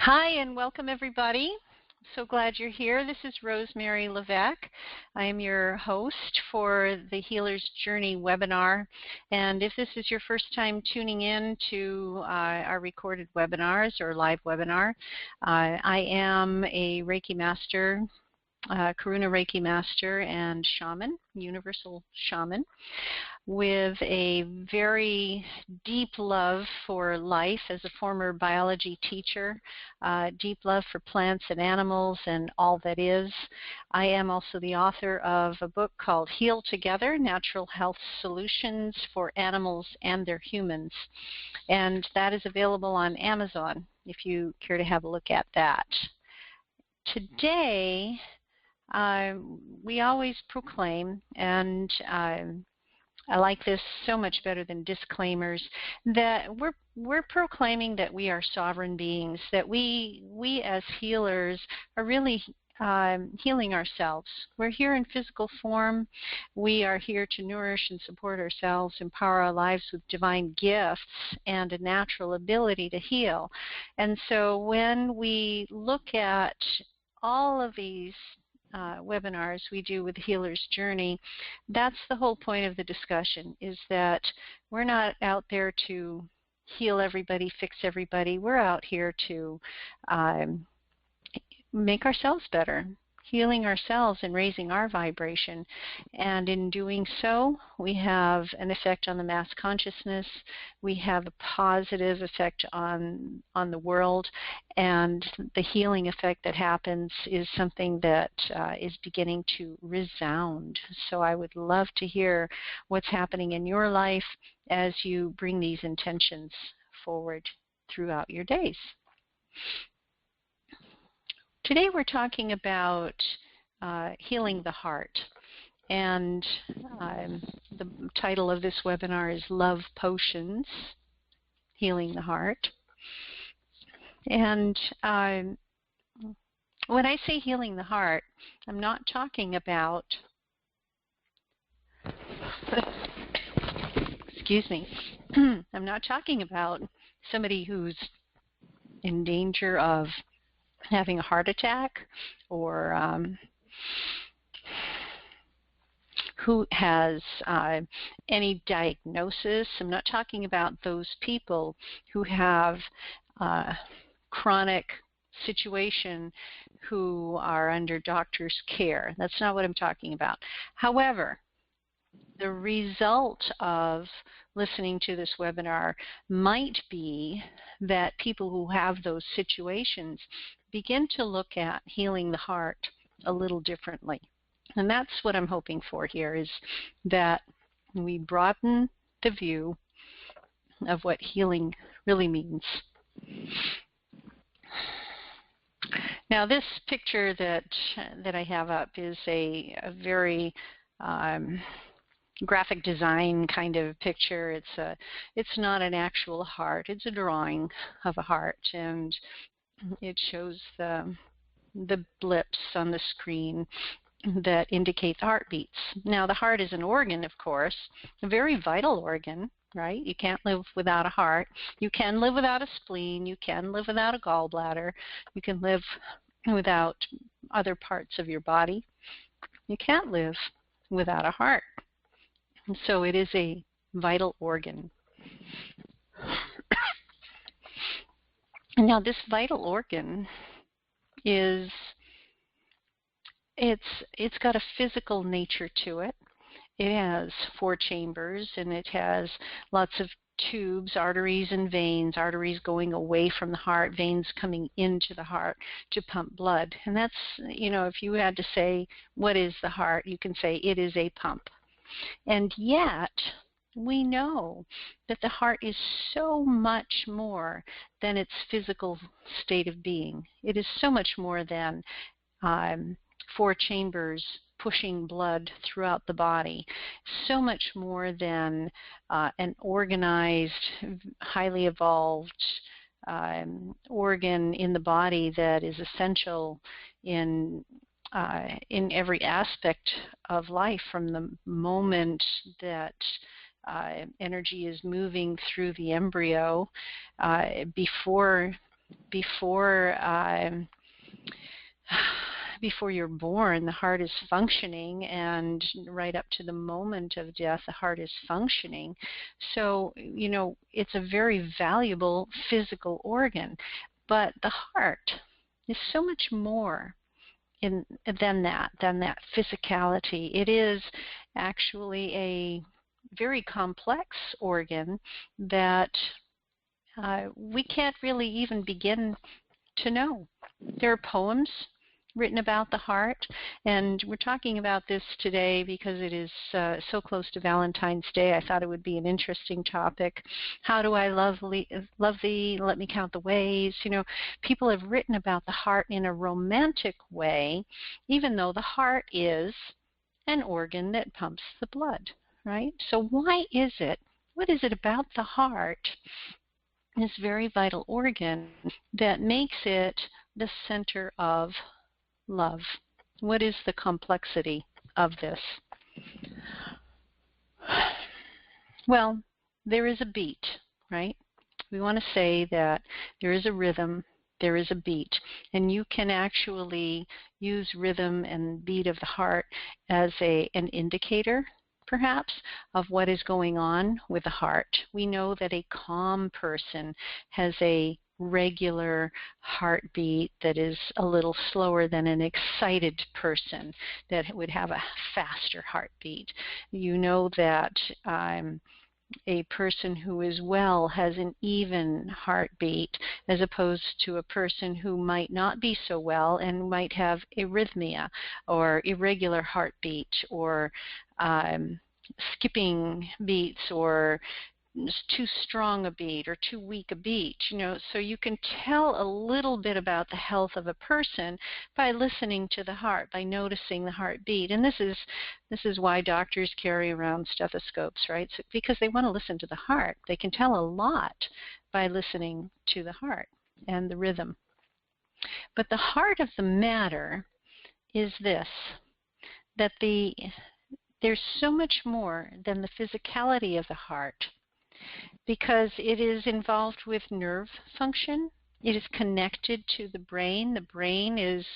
Hi and welcome everybody. So glad you're here. This is Rosemary Levesque. I am your host for the Healer's Journey webinar. And if this is your first time tuning in to our recorded webinars or live webinar, I am a Reiki Master, Karuna Reiki Master and Shaman, Universal Shaman, with a very deep love for life as a former biology teacher, deep love for plants and animals and all that is. I am also the author of a book called Heal Together, Natural Health Solutions for Animals and Their Humans. And that is available on Amazon if you care to have a look at that. Today, we always proclaim, and I like this so much better than disclaimers, that we're proclaiming that we are sovereign beings, that we as healers are really healing ourselves. We're here in physical form. We are here to nourish and support ourselves, empower our lives with divine gifts and a natural ability to heal. And so when we look at all of these webinars we do with Healer's Journey, that's the whole point of the discussion, is that we're not out there to heal everybody, fix everybody. We're out here to make ourselves better, healing ourselves and raising our vibration. And in doing so, we have an effect on the mass consciousness. We have a positive effect on the world. And the healing effect that happens is something that is beginning to resound. So I would love to hear what's happening in your life as you bring these intentions forward throughout your days. Today we're talking about healing the heart, and the title of this webinar is Love Potions, Healing the Heart. And when I say healing the heart, I'm not talking about, excuse me, I'm not talking about somebody who's in danger of having a heart attack, or who has any diagnosis. I'm not talking about those people who have chronic situation who are under doctor's care. That's not what I'm talking about. However, the result of listening to this webinar might be that people who have those situations begin to look at healing the heart a little differently. And that's what I'm hoping for here, is that we broaden the view of what healing really means. Now, this picture that I have up is a very graphic design kind of picture. It's not an actual heart. It's a drawing of a heart, and it shows the blips on the screen that indicate the heartbeats. Now, the heart is an organ, of course, a very vital organ, right? You can't live without a heart. You can live without a spleen. You can live without a gallbladder. You can live without other parts of your body. You can't live without a heart. And so it is a vital organ. And now this vital organ is, it's got a physical nature to it. It has 4 chambers, and it has lots of tubes, arteries and veins, arteries going away from the heart, veins coming into the heart to pump blood. And that's, you know, if you had to say, what is the heart, you can say it is a pump. And yet, we know that the heart is so much more than its physical state of being. It is so much more than 4 chambers pushing blood throughout the body, so much more than an organized, highly evolved organ in the body that is essential in every aspect of life, from the moment that energy is moving through the embryo, before before before you're born, the heart is functioning, and right up to the moment of death, the heart is functioning. So, it's a very valuable physical organ. But the heart is so much more than that physicality. It is actually a very complex organ that we can't really even begin to know. There are poems written about the heart, and we're talking about this today because it is so close to Valentine's Day. I thought it would be an interesting topic. How do I love thee? Let me count the ways. People have written about the heart in a romantic way, even though the heart is an organ that pumps the blood, right? So why is it? What is it about the heart, this very vital organ, that makes it the center of love? What is the complexity of this? Well, there is a beat, right? We want to say that there is a rhythm, there is a beat, and you can actually use rhythm and beat of the heart as an indicator, perhaps, of what is going on with the heart. We know that a calm person has a regular heartbeat that is a little slower than an excited person that would have a faster heartbeat. You know that a person who is well has an even heartbeat, as opposed to a person who might not be so well and might have arrhythmia or irregular heartbeat or skipping beats or too strong a beat or too weak a beat. So you can tell a little bit about the health of a person by listening to the heart, by noticing the heartbeat. And this is why doctors carry around stethoscopes, right? So, because they want to listen to the heart. They can tell a lot by listening to the heart and the rhythm. But the heart of the matter is this, that there's so much more than the physicality of the heart, because it is involved with nerve function. It is connected to the brain. The brain is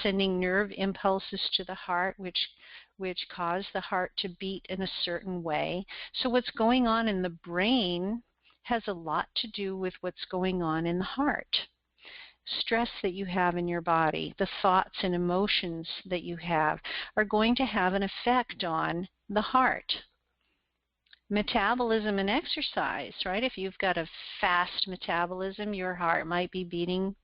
sending nerve impulses to the heart, which cause the heart to beat in a certain way. So what's going on in the brain has a lot to do with what's going on in the heart. Stress that you have in your body, the thoughts and emotions that you have, are going to have an effect on the heart. Metabolism and exercise, right? If you've got a fast metabolism, your heart might be beating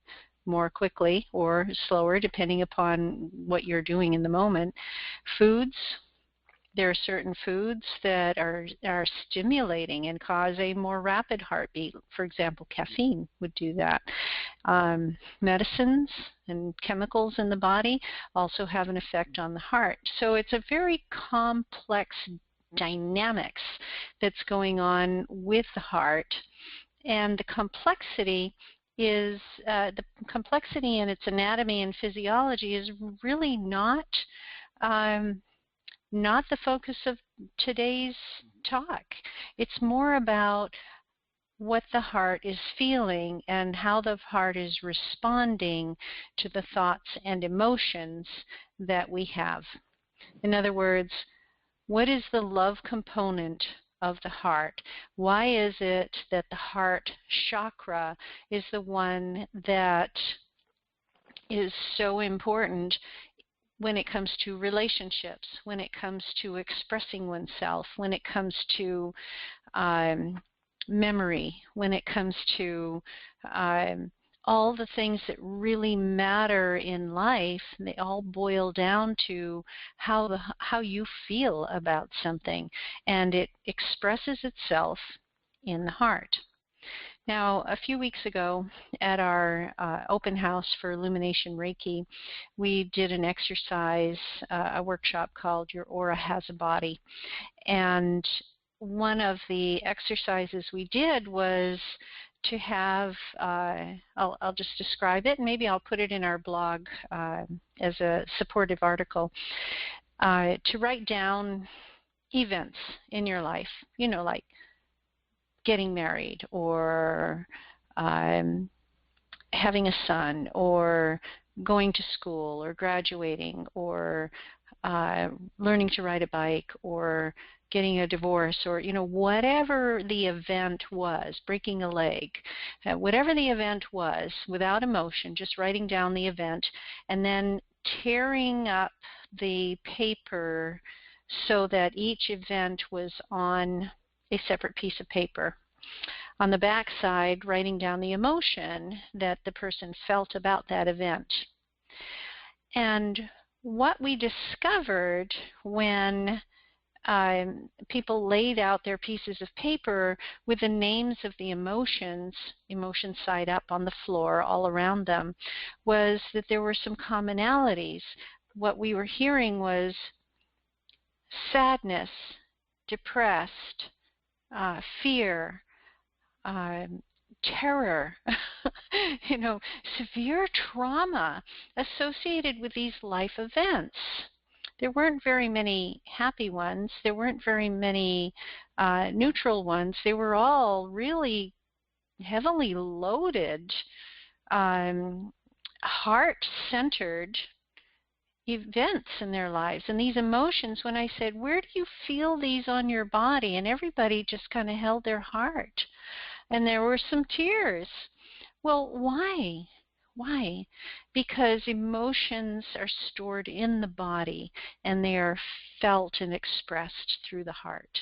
more quickly or slower, depending upon what you're doing in the moment. Foods, there are certain foods that are stimulating and cause a more rapid heartbeat. For example, caffeine would do that. Medicines and chemicals in the body also have an effect on the heart. So it's a very complex dynamics that's going on with the heart, and the complexity in its anatomy and physiology is really not the focus of today's talk. It's more about what the heart is feeling and how the heart is responding to the thoughts and emotions that we have. In other words, what is the love component of the heart? Why is it that the heart chakra is the one that is so important when it comes to relationships, when it comes to expressing oneself, when it comes to memory, when it comes to all the things that really matter in life? They all boil down to how you feel about something, and it expresses itself in the heart. Now, a few weeks ago at our open house for Illumination Reiki, we did an exercise, a workshop called Your Aura Has a Body. And one of the exercises we did was to have, I'll just describe it, and maybe I'll put it in our blog as a supportive article, to write down events in your life, like getting married or having a son, or going to school, or graduating, or learning to ride a bike, or getting a divorce, or whatever the event was, breaking a leg, whatever the event was, without emotion, just writing down the event, and then tearing up the paper so that each event was on a separate piece of paper. On the back side, writing down the emotion that the person felt about that event. And what we discovered when people laid out their pieces of paper with the names of the emotions side up on the floor all around them, was that there were some commonalities. What we were hearing was sadness, depressed, fear, terror, severe trauma associated with these life events. There weren't very many happy ones. There weren't very many neutral ones. They were all really heavily loaded, heart-centered events in their lives. And these emotions, when I said, where do you feel these on your body? And everybody just kind of held their heart. And there were some tears. Well, why? Why? Because emotions are stored in the body, and they are felt and expressed through the heart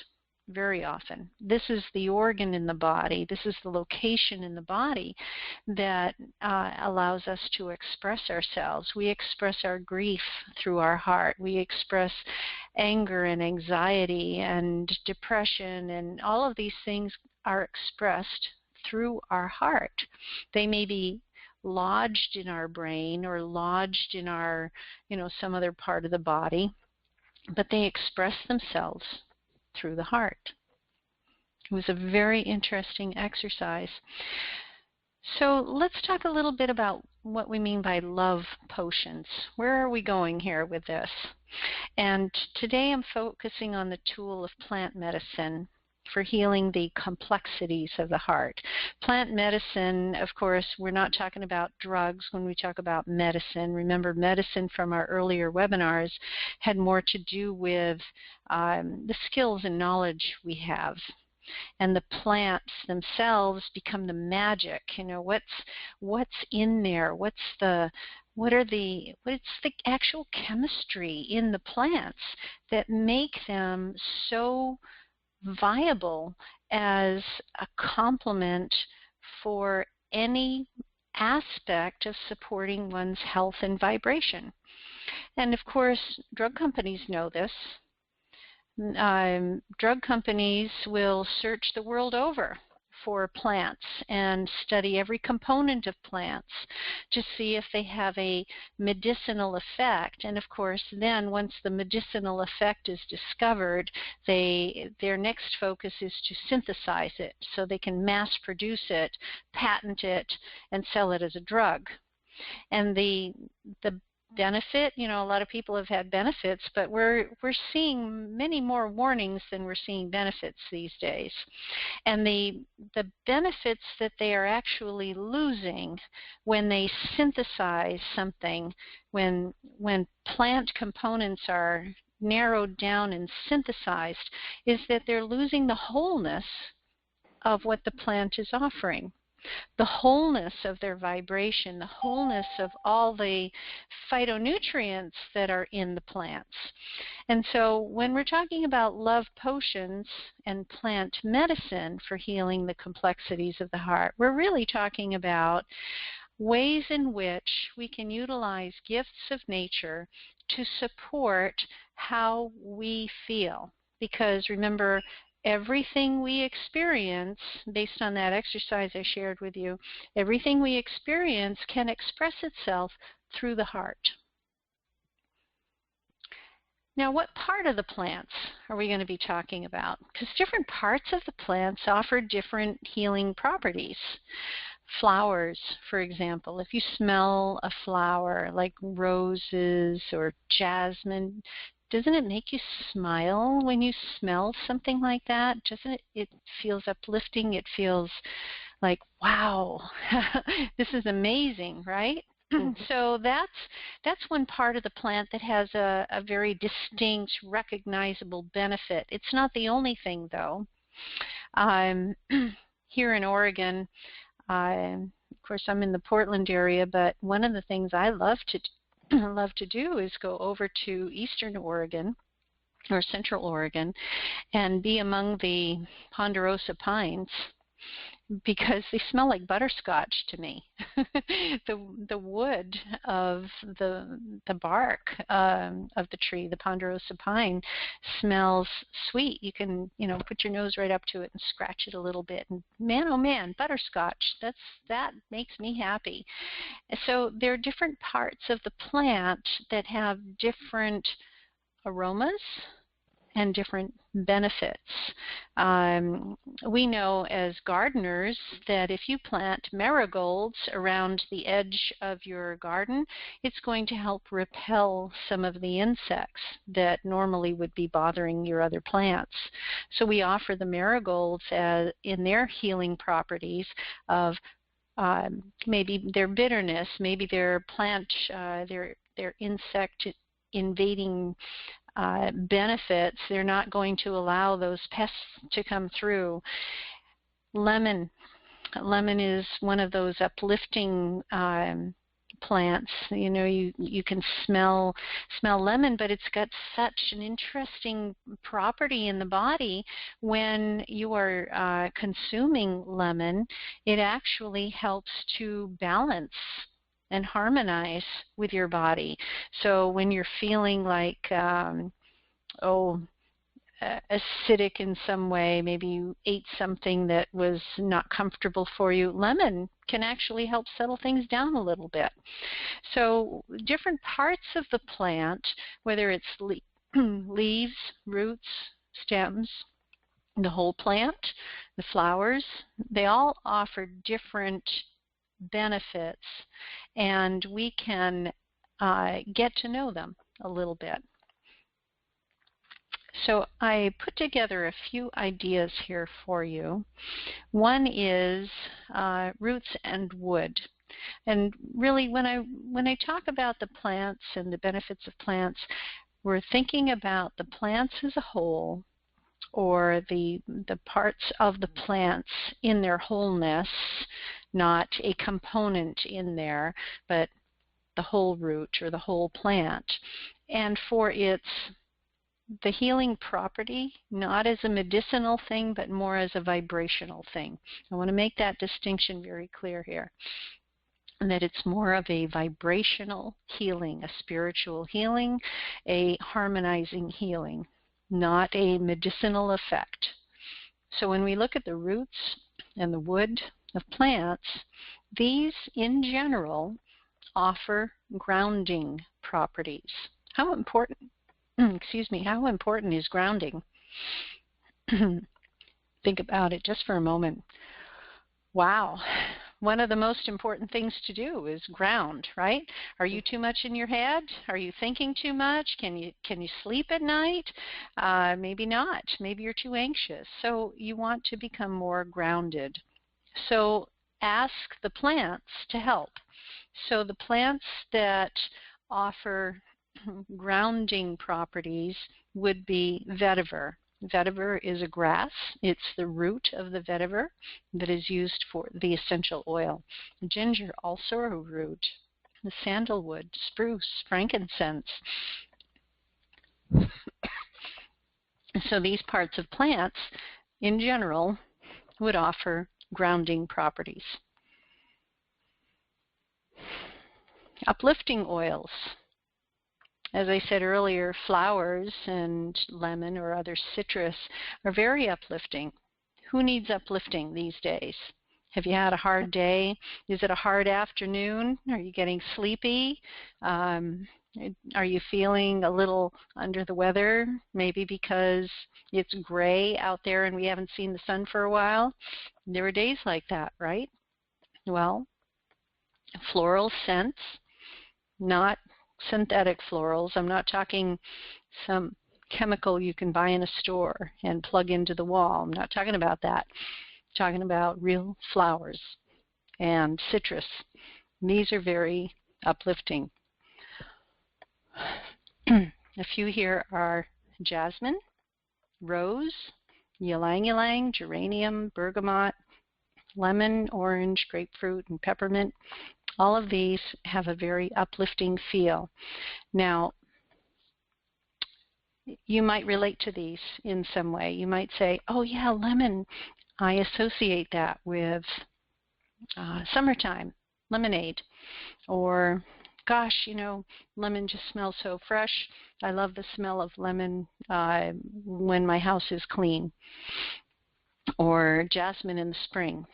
very often. This is the organ in the body. This is the location in the body that allows us to express ourselves. We express our grief through our heart. We express anger and anxiety and depression, and all of these things are expressed through our heart. They may be lodged in our brain or lodged in our, some other part of the body, but they express themselves through the heart. It was a very interesting exercise. So let's talk a little bit about what we mean by love potions. Where are we going here with this? And today I'm focusing on the tool of plant medicine for healing the complexities of the heart. Plant medicine, of course, we're not talking about drugs when we talk about medicine. Remember, medicine from our earlier webinars had more to do with the skills and knowledge we have. And the plants themselves become the magic. What's in there? What's the actual chemistry in the plants that make them so viable as a complement for any aspect of supporting one's health and vibration. And of course, drug companies know this. Drug companies will search the world over for plants and study every component of plants to see if they have a medicinal effect. And of course, then once the medicinal effect is discovered, their next focus is to synthesize it so they can mass produce it, patent it, and sell it as a drug. And the benefit, a lot of people have had benefits, but we're seeing many more warnings than we're seeing benefits these days. And the benefits that they are actually losing when they synthesize something, when plant components are narrowed down and synthesized, is that they're losing the wholeness of what the plant is offering. The wholeness of their vibration, the wholeness of all the phytonutrients that are in the plants. And so when we're talking about love potions and plant medicine for healing the complexities of the heart, we're really talking about ways in which we can utilize gifts of nature to support how we feel. Because remember, everything we experience, based on that exercise I shared with you, everything we experience can express itself through the heart. Now, what part of the plants are we going to be talking about? Because different parts of the plants offer different healing properties. Flowers, for example, if you smell a flower like roses or jasmine, doesn't it make you smile when you smell something like that? Doesn't it? It feels uplifting. It feels like, wow, this is amazing, right? So that's one part of the plant that has a very distinct, recognizable benefit. It's not the only thing, though. Here in Oregon, of course, I'm in the Portland area, but one of the things I love to do is go over to Eastern Oregon or Central Oregon and be among the ponderosa pines, because they smell like butterscotch to me. The wood of the bark of the tree, the ponderosa pine, smells sweet. You can put your nose right up to it and scratch it a little bit, and man, oh man, butterscotch. That makes me happy. So there are different parts of the plant that have different aromas and different benefits. We know as gardeners that if you plant marigolds around the edge of your garden, it's going to help repel some of the insects that normally would be bothering your other plants. So we offer the marigolds in their healing properties of maybe their bitterness, maybe their plant, their insect invading benefits. They're not going to allow those pests to come through. Lemon is one of those uplifting plants. You can smell lemon, but it's got such an interesting property in the body. When you are consuming lemon, it actually helps to balance and harmonize with your body. So when you're feeling like, acidic in some way, maybe you ate something that was not comfortable for you, lemon can actually help settle things down a little bit. So different parts of the plant, whether it's leaves, roots, stems, the whole plant, the flowers, they all offer different benefits, and we can get to know them a little bit. So I put together a few ideas here for you. One is roots and wood. And really, when I talk about the plants and the benefits of plants, we're thinking about the plants as a whole, or the parts of the plants in their wholeness, not a component in there, but the whole root or the whole plant. And for the healing property, not as a medicinal thing, but more as a vibrational thing. I want to make that distinction very clear here, and that it's more of a vibrational healing, a spiritual healing, a harmonizing healing, not a medicinal effect. So when we look at the roots and the wood of plants, these in general offer grounding properties. How important is grounding? Think about it just for a moment. Wow. One of the most important things to do is ground, right? Are you too much in your head? Are you thinking too much? Can you sleep at night? Maybe not. Maybe you're too anxious. So you want to become more grounded. So ask the plants to help. So the plants that offer grounding properties would be vetiver. Vetiver is a grass. It's the root of the vetiver that is used for the essential oil. Ginger, also a root. The sandalwood, spruce, frankincense. So these parts of plants, in general, would offer grounding properties. Uplifting oils. As I said earlier, flowers and lemon or other citrus are very uplifting. Who needs uplifting these days? Have you had a hard day? Is it a hard afternoon? Are you getting sleepy? Are you feeling a little under the weather? Maybe because it's gray out there and we haven't seen the sun for a while? There are days like that, right? Well, floral scents, not synthetic florals. I'm not talking some chemical you can buy in a store and plug into the wall. I'm not talking about that. talking about real flowers and citrus. These are very uplifting. A few here are jasmine, rose, ylang ylang, geranium, bergamot, lemon, orange, grapefruit, and peppermint. All of these have a very uplifting feel. Now, you might relate to these in some way. You might say, oh yeah, lemon, I associate that with summertime, lemonade. Or, gosh, you know, lemon just smells so fresh. I love the smell of lemon when my house is clean. Or jasmine in the spring.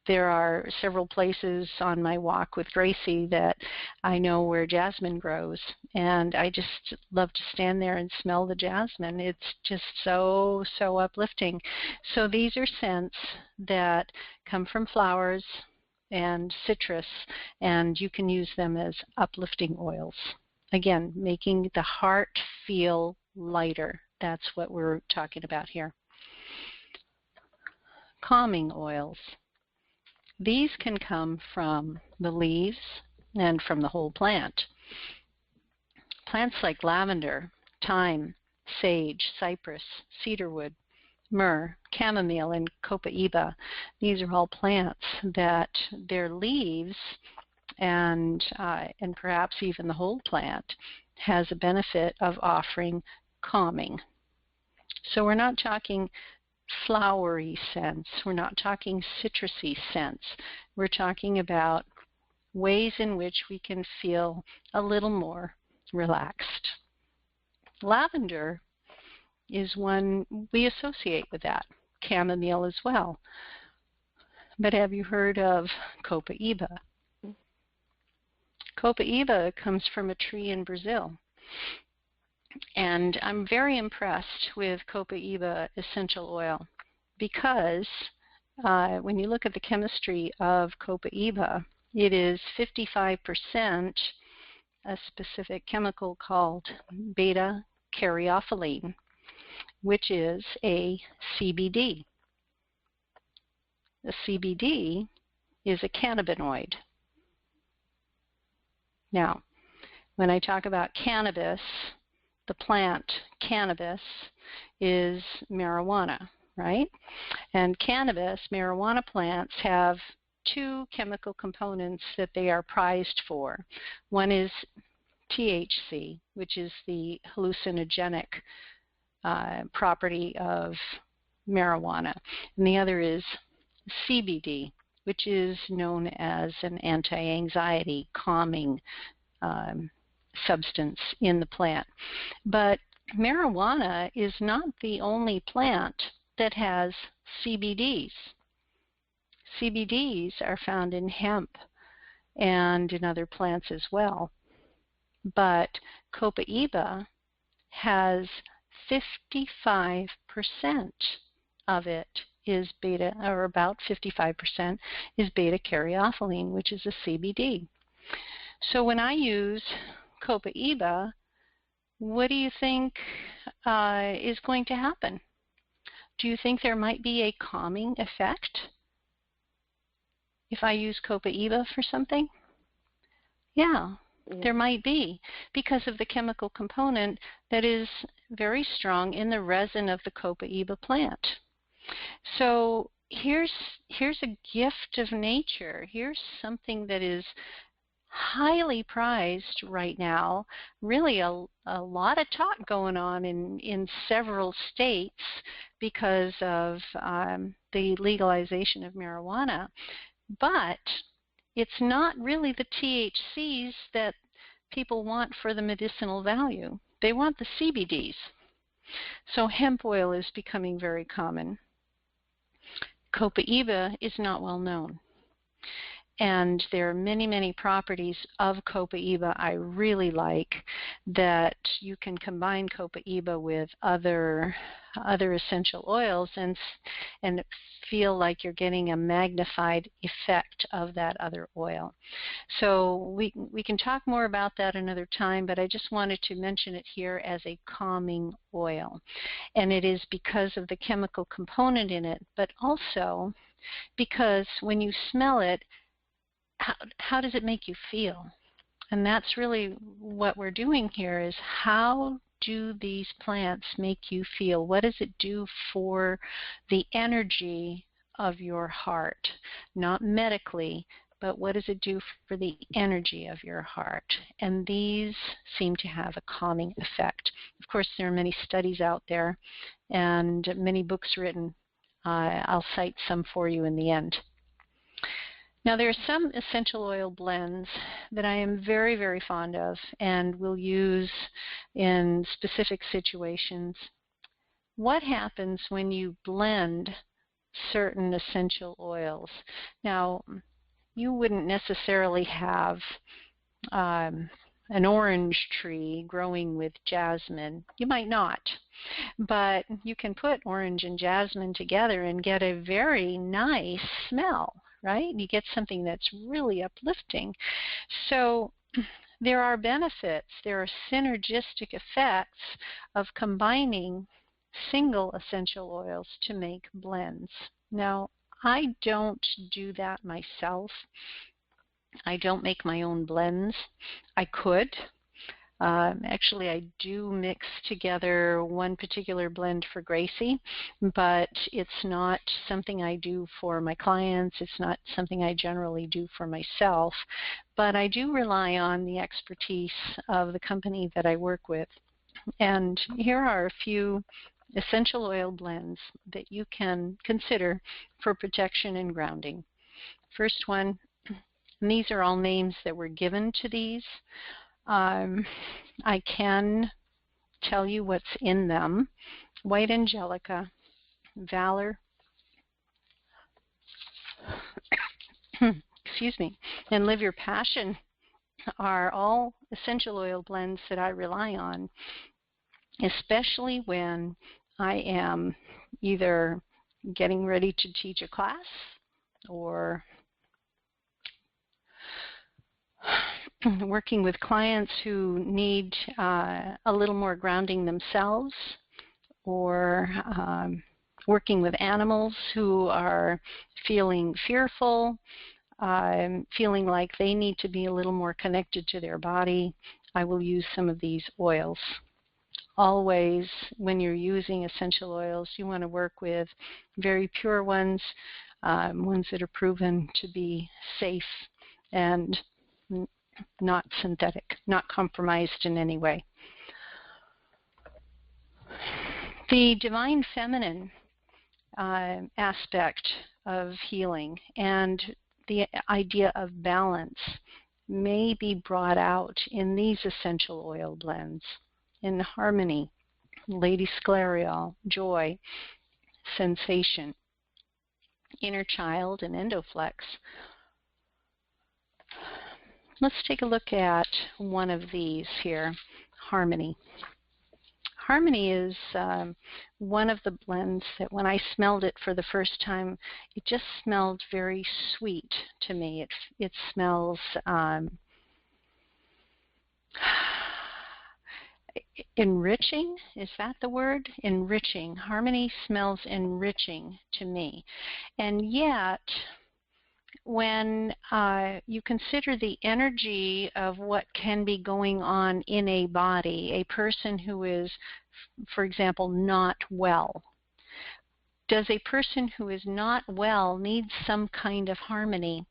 There are several places on my walk with Gracie that I know where jasmine grows, and I just love to stand there and smell the jasmine. It's just so, so uplifting. So these are scents that come from flowers and citrus, and you can use them as uplifting oils. Again, making the heart feel lighter. That's what we're talking about here. Calming oils. These can come from the leaves and from the whole plant. Plants like lavender, thyme, sage, cypress, cedarwood, myrrh, chamomile, and copaiba. These are all plants that their leaves and perhaps even the whole plant has a benefit of offering calming. So we're not talking flowery scents. We're not talking citrusy scents. We're talking about ways in which we can feel a little more relaxed. Lavender is one we associate with that. Chamomile as well. But have you heard of copaiba? Copaiba comes from a tree in Brazil. And I'm very impressed with copaiba essential oil because when you look at the chemistry of copaiba, it is 55% a specific chemical called beta-caryophyllene, which is a CBD. The CBD is a cannabinoid. Now, when I talk about cannabis, the plant cannabis is marijuana, right? And cannabis, marijuana plants have two chemical components that they are prized for. One is THC, which is the hallucinogenic property of marijuana, and the other is CBD, which is known as an anti-anxiety, calming substance in the plant. But marijuana is not the only plant that has CBDs. CBDs are found in hemp and in other plants as well. But copaiba has 55% of it is beta, or about 55% is beta-caryophyllene, which is a CBD. So when I use copaiba, what do you think is going to happen? Do you think there might be a calming effect if I use copaiba for something? Yeah, there might be, because of the chemical component that is very strong in the resin of the copaiba plant. So here's a gift of nature. Here's something that is highly prized right now. Really a lot of talk going on in several states because of the legalization of marijuana. But it's not really the THCs that people want for the medicinal value. They want the CBDs. So hemp oil is becoming very common. Copaiba is not well known. And there are many, many properties of copaiba I really like that you can combine copaiba with other essential oils and feel like you're getting a magnified effect of that other oil. So we can talk more about that another time, but I just wanted to mention it here as a calming oil. And it is because of the chemical component in it, but also because when you smell it, how does it make you feel? And that's really what we're doing here, is how do these plants make you feel? What does it do for the energy of your heart? Not medically, but what does it do for the energy of your heart? And these seem to have a calming effect. Of course, there are many studies out there and many books written. I'll cite some for you in the end. Now, there are some essential oil blends that I am very, very fond of and will use in specific situations. What happens when you blend certain essential oils? Now, you wouldn't necessarily have an orange tree growing with jasmine. You might not. But you can put orange and jasmine together and get a very nice smell, right? You get something that's really uplifting. So there are benefits, there are synergistic effects of combining single essential oils to make blends. Now, I don't do that myself. I don't make my own blends. I could. Actually, I do mix together one particular blend for Gracie, but it's not something I do for my clients. It's not something I generally do for myself, but I do rely on the expertise of the company that I work with. And here are a few essential oil blends that you can consider for protection and grounding. First one, and these are all names that were given to these. I can tell you what's in them. White Angelica, Valor, excuse me, and Live Your Passion are all essential oil blends that I rely on, especially when I am either getting ready to teach a class or working with clients who need a little more grounding themselves, or working with animals who are feeling fearful, feeling like they need to be a little more connected to their body. I will use some of these oils. Always, when you're using essential oils, you want to work with very pure ones, ones that are proven to be safe and not synthetic, not compromised in any way. The divine feminine aspect of healing and the idea of balance may be brought out in these essential oil blends. In harmony, Lady Scleriol, joy, sensation, inner child, and Endoflex. Let's take a look at one of these here, Harmony. Harmony is one of the blends that when I smelled it for the first time, it just smelled very sweet to me. It smells enriching. Is that the word? Enriching. Harmony smells enriching to me. And yet, when you consider the energy of what can be going on in a body, a person who is, for example, not well, does a person who is not well need some kind of harmony?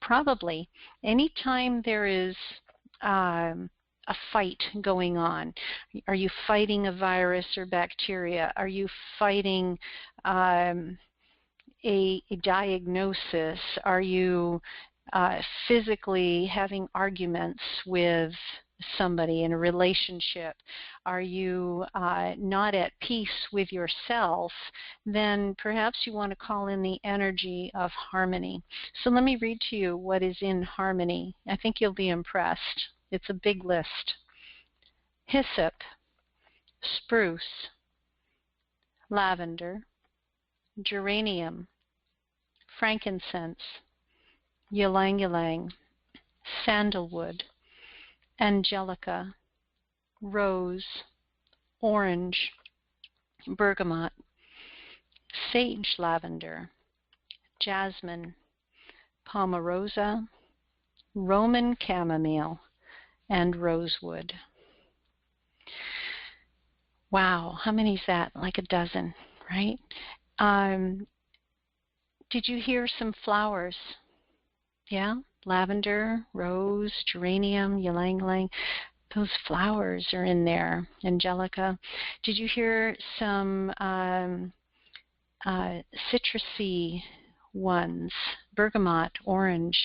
Probably. Anytime there is a fight going on, are you fighting a virus or bacteria? Are you fighting a diagnosis? Are you physically having arguments with somebody in a relationship? Are you not at peace with yourself? Then perhaps you want to call in the energy of harmony. So let me read to you what is in harmony. I think you'll be impressed. It's a big list. Hyssop, spruce, lavender, geranium, frankincense, ylang ylang, sandalwood, angelica, rose, orange, bergamot, sage lavender, jasmine, pomarosa, Roman chamomile, and rosewood. Wow, how many is that? Like a dozen, right? Did you hear some flowers? Yeah, lavender, rose, geranium, ylang ylang. Those flowers are in there. Angelica. Did you hear some citrusy ones? Bergamot, orange,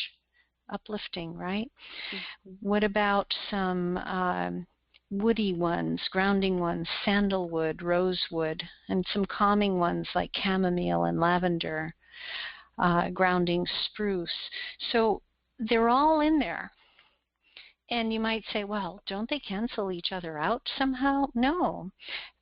uplifting, right? Mm-hmm. What about some woody ones, grounding ones, sandalwood, rosewood, and some calming ones like chamomile and lavender, grounding spruce. So they're all in there. And you might say, well, don't they cancel each other out somehow? No.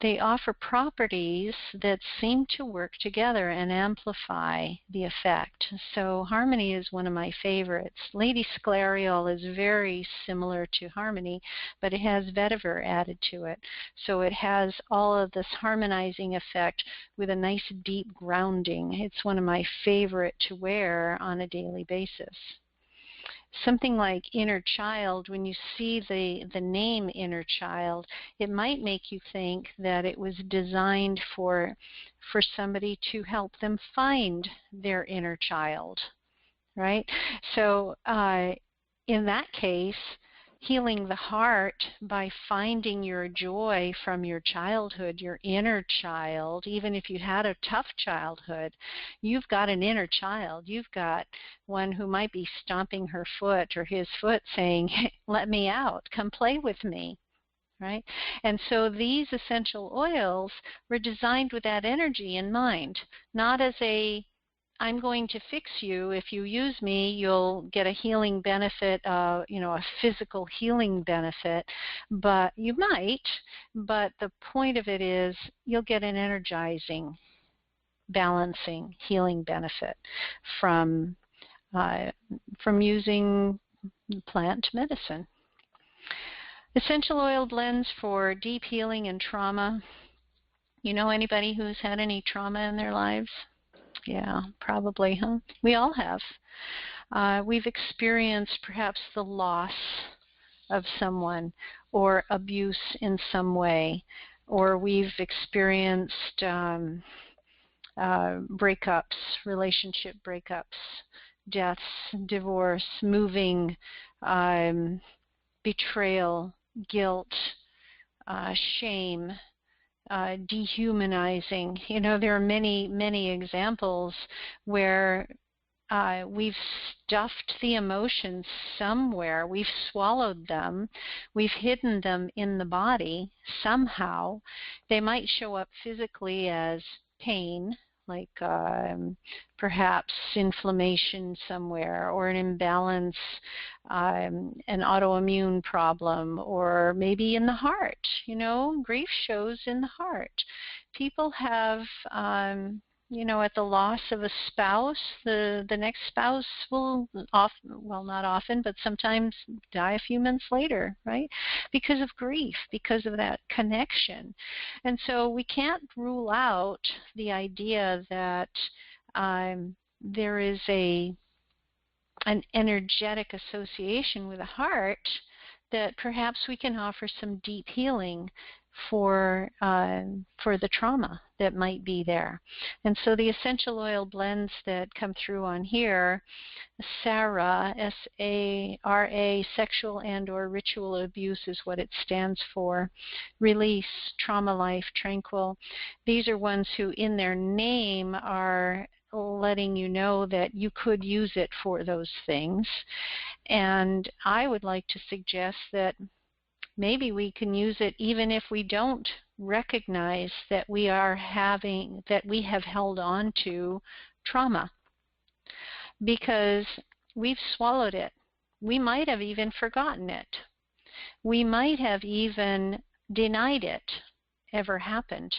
They offer properties that seem to work together and amplify the effect. So harmony is one of my favorites. Lady Scleriol is very similar to harmony, but it has vetiver added to it. So it has all of this harmonizing effect with a nice deep grounding. It's one of my favorite to wear on a daily basis. Something like inner child, when you see the name inner child, it might make you think that it was designed for somebody to help them find their inner child, right? So in that case, healing the heart by finding your joy from your childhood, your inner child, even if you had a tough childhood, you've got an inner child. You've got one who might be stomping her foot or his foot saying, hey, let me out, come play with me, right? And so these essential oils were designed with that energy in mind, not as I'm going to fix you. If you use me, you'll get a healing benefit, a physical healing benefit. But you might, but the point of it is you'll get an energizing, balancing, healing benefit from using plant medicine. Essential oil blends for deep healing and trauma. You know anybody who's had any trauma in their lives? Yeah, probably, huh? We all have. We've experienced perhaps the loss of someone or abuse in some way, or we've experienced breakups, relationship breakups, deaths, divorce, moving, betrayal, guilt, shame, dehumanizing. There are many, many examples where we've stuffed the emotions somewhere. We've swallowed them. We've hidden them in the body somehow. They might show up physically as pain, like perhaps inflammation somewhere, or an imbalance, an autoimmune problem, or maybe in the heart. Grief shows in the heart. People have, at the loss of a spouse, the next spouse will not often, but sometimes die a few months later, right? Because of grief, because of that connection. And so we can't rule out the idea that there is an energetic association with the heart, that perhaps we can offer some deep healing for the trauma that might be there. And so the essential oil blends that come through on here, SARA, S-A-R-A, sexual and or ritual abuse is what it stands for. Release, trauma life, tranquil. These are ones who in their name are letting you know that you could use it for those things. And I would like to suggest that maybe we can use it even if we don't recognize that we have held on to trauma, because we've swallowed it. We might have even forgotten it. We might have even denied it ever happened.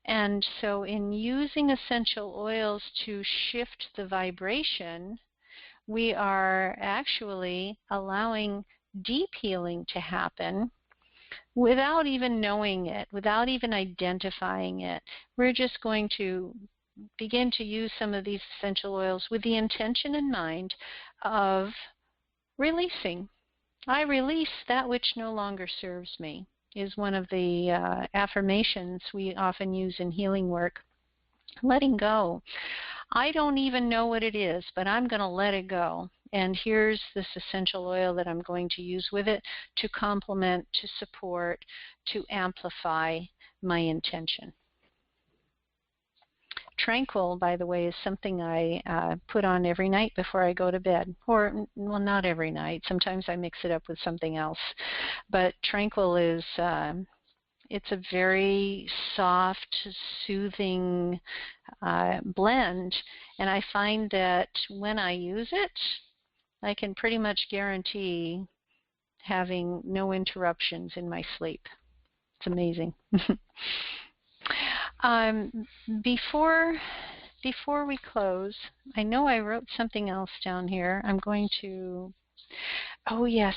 And so in using essential oils to shift the vibration, we are actually allowing deep healing to happen without even knowing it, without even identifying it. We're just going to begin to use some of these essential oils with the intention in mind of releasing. I release that which no longer serves me, is one of the affirmations we often use in healing work. Letting go. I don't even know what it is, but I'm going to let it go. And here's this essential oil that I'm going to use with it to complement, to support, to amplify my intention. Tranquil, by the way, is something I put on every night before I go to bed. Or, well, not every night. Sometimes I mix it up with something else. But Tranquil is, it's a very soft, soothing blend. And I find that when I use it, I can pretty much guarantee having no interruptions in my sleep. It's amazing. Before we close, I know I wrote something else down here. I'm going to, oh yes.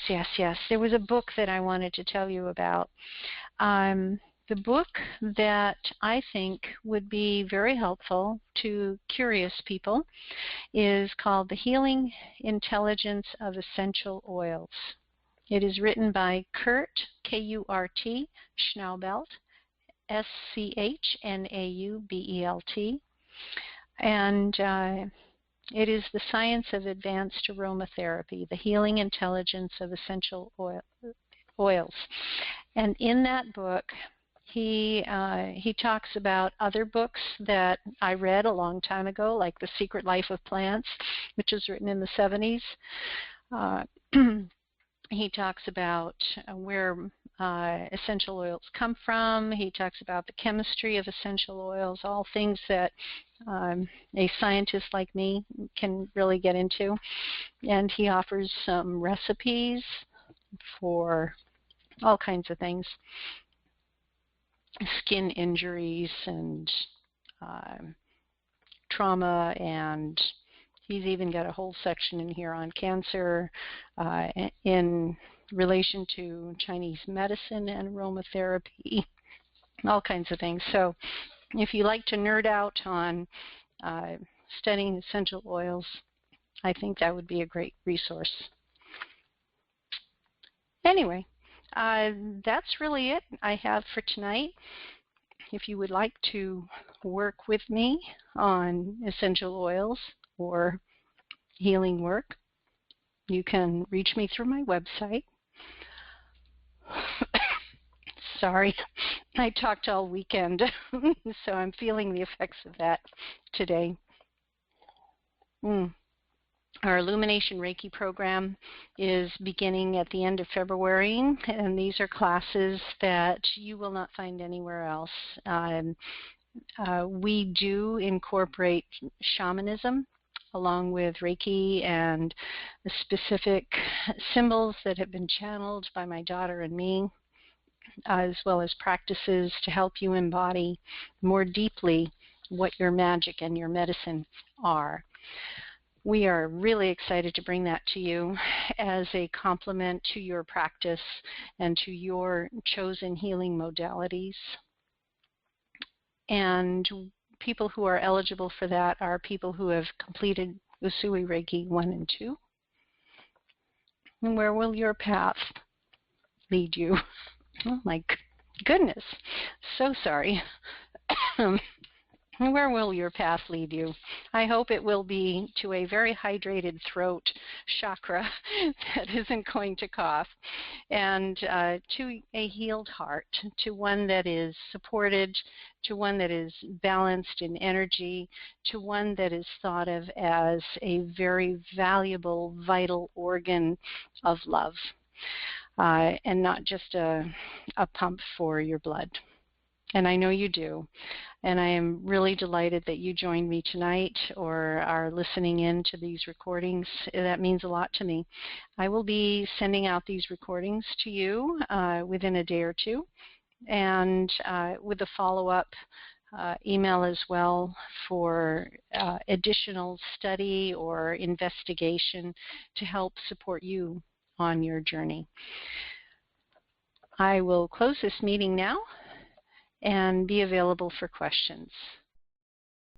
There was a book that I wanted to tell you about. The book that I think would be very helpful to curious people is called The Healing Intelligence of Essential Oils. It is written by Kurt, K-U-R-T, Schnaubelt, S-C-H-N-A-U-B-E-L-T. And it is The Science of Advanced Aromatherapy, The Healing Intelligence of Essential Oils. And in that book, he talks about other books that I read a long time ago, like The Secret Life of Plants, which was written in the 70s. He talks about where essential oils come from. He talks about the chemistry of essential oils, all things that a scientist like me can really get into. And he offers some recipes for all kinds of things, skin injuries and trauma, and he's even got a whole section in here on cancer in relation to Chinese medicine and aromatherapy, all kinds of things. So if you like to nerd out on studying essential oils, I think that would be a great resource. Anyway, that's really it I have for tonight. If you would like to work with me on essential oils or healing work, you can reach me through my website. Sorry, I talked all weekend, so I'm feeling the effects of that today. Our Illumination Reiki program is beginning at the end of February, and these are classes that you will not find anywhere else. We do incorporate shamanism along with Reiki and the specific symbols that have been channeled by my daughter and me, as well as practices to help you embody more deeply what your magic and your medicine are. We are really excited to bring that to you as a complement to your practice and to your chosen healing modalities. And people who are eligible for that are people who have completed Usui Reiki 1 and 2. And where will your path lead you? Oh my goodness, so sorry. Where will your path lead you? I hope it will be to a very hydrated throat chakra that isn't going to cough, and to a healed heart, to one that is supported, to one that is balanced in energy, to one that is thought of as a very valuable, vital organ of love. and not just a pump for your blood. And I know you do. And I am really delighted that you joined me tonight or are listening in to these recordings. That means a lot to me. I will be sending out these recordings to you within a day or two, and with a follow-up email as well for additional study or investigation to help support you on your journey. I will close this meeting now and be available for questions.